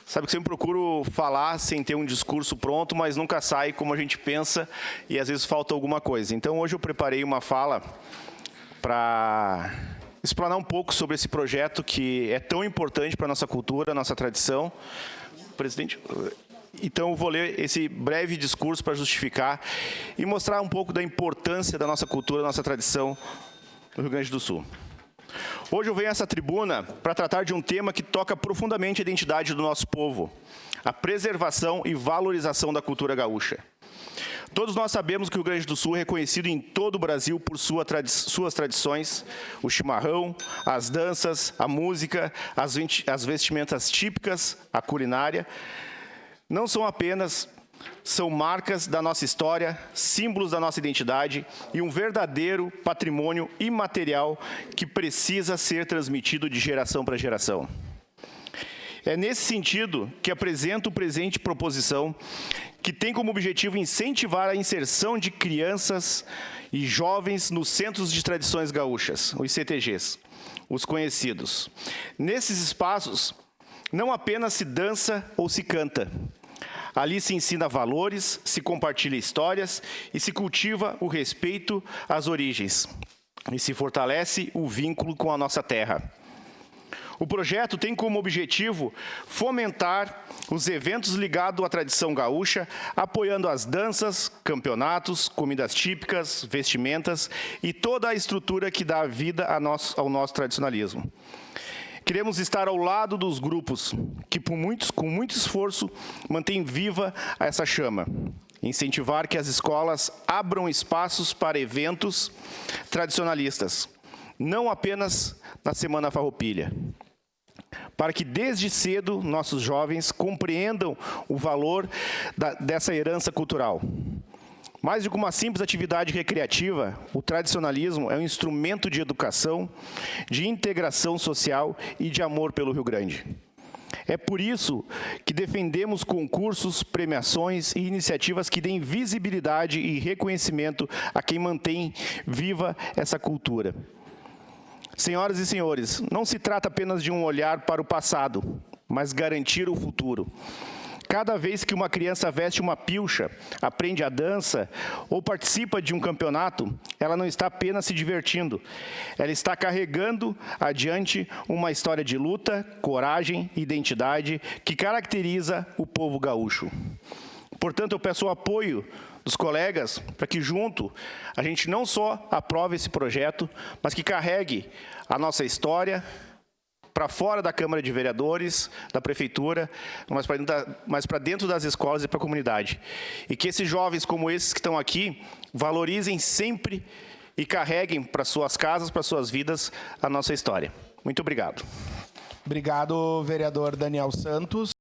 Sabe que eu sempre procuro falar sem ter um discurso pronto, mas nunca sai como a gente pensa e às vezes falta alguma coisa. Então hoje eu preparei uma fala para explanar um pouco sobre esse projeto que é tão importante para a nossa cultura, nossa tradição. Presidente, então eu vou ler esse breve discurso para justificar e mostrar um pouco da importância da nossa cultura, nossa tradição no Rio Grande do Sul. Hoje eu venho a essa tribuna para tratar de um tema que toca profundamente a identidade do nosso povo, a preservação e valorização da cultura gaúcha. Todos nós sabemos que o Rio Grande do Sul é reconhecido em todo o Brasil por suas tradições, o chimarrão, as danças, a música, as vestimentas típicas, a culinária. Não são apenas, são marcas da nossa história, símbolos da nossa identidade e um verdadeiro patrimônio imaterial que precisa ser transmitido de geração para geração. É nesse sentido que apresento o presente proposição, que tem como objetivo incentivar a inserção de crianças e jovens nos Centros de Tradições Gaúchas, os CTGs, os conhecidos. Nesses espaços, não apenas se dança ou se canta. Ali se ensina valores, se compartilha histórias e se cultiva o respeito às origens. E se fortalece o vínculo com a nossa terra. O projeto tem como objetivo fomentar os eventos ligados à tradição gaúcha, apoiando as danças, campeonatos, comidas típicas, vestimentas e toda a estrutura que dá vida ao nosso tradicionalismo. Queremos estar ao lado dos grupos que, com muito esforço, mantêm viva essa chama. Incentivar que as escolas abram espaços para eventos tradicionalistas, não apenas na Semana Farroupilha. Para que desde cedo nossos jovens compreendam o valor dessa herança cultural. Mais do que uma simples atividade recreativa, o tradicionalismo é um instrumento de educação, de integração social e de amor pelo Rio Grande. É por isso que defendemos concursos, premiações e iniciativas que deem visibilidade e reconhecimento a quem mantém viva essa cultura. Senhoras e senhores, não se trata apenas de um olhar para o passado, mas garantir o futuro. Cada vez que uma criança veste uma pilcha, aprende a dança ou participa de um campeonato, ela não está apenas se divertindo. Ela está carregando adiante uma história de luta, coragem e identidade que caracteriza o povo gaúcho. Portanto, eu peço o apoio dos colegas para que, junto, a gente não só aprove esse projeto, mas que carregue a nossa história para fora da Câmara de Vereadores, da Prefeitura, mas para dentro das escolas e para a comunidade. E que esses jovens como esses que estão aqui valorizem sempre e carreguem para suas casas, para suas vidas, a nossa história. Muito obrigado. Obrigado, vereador Daniel Santos.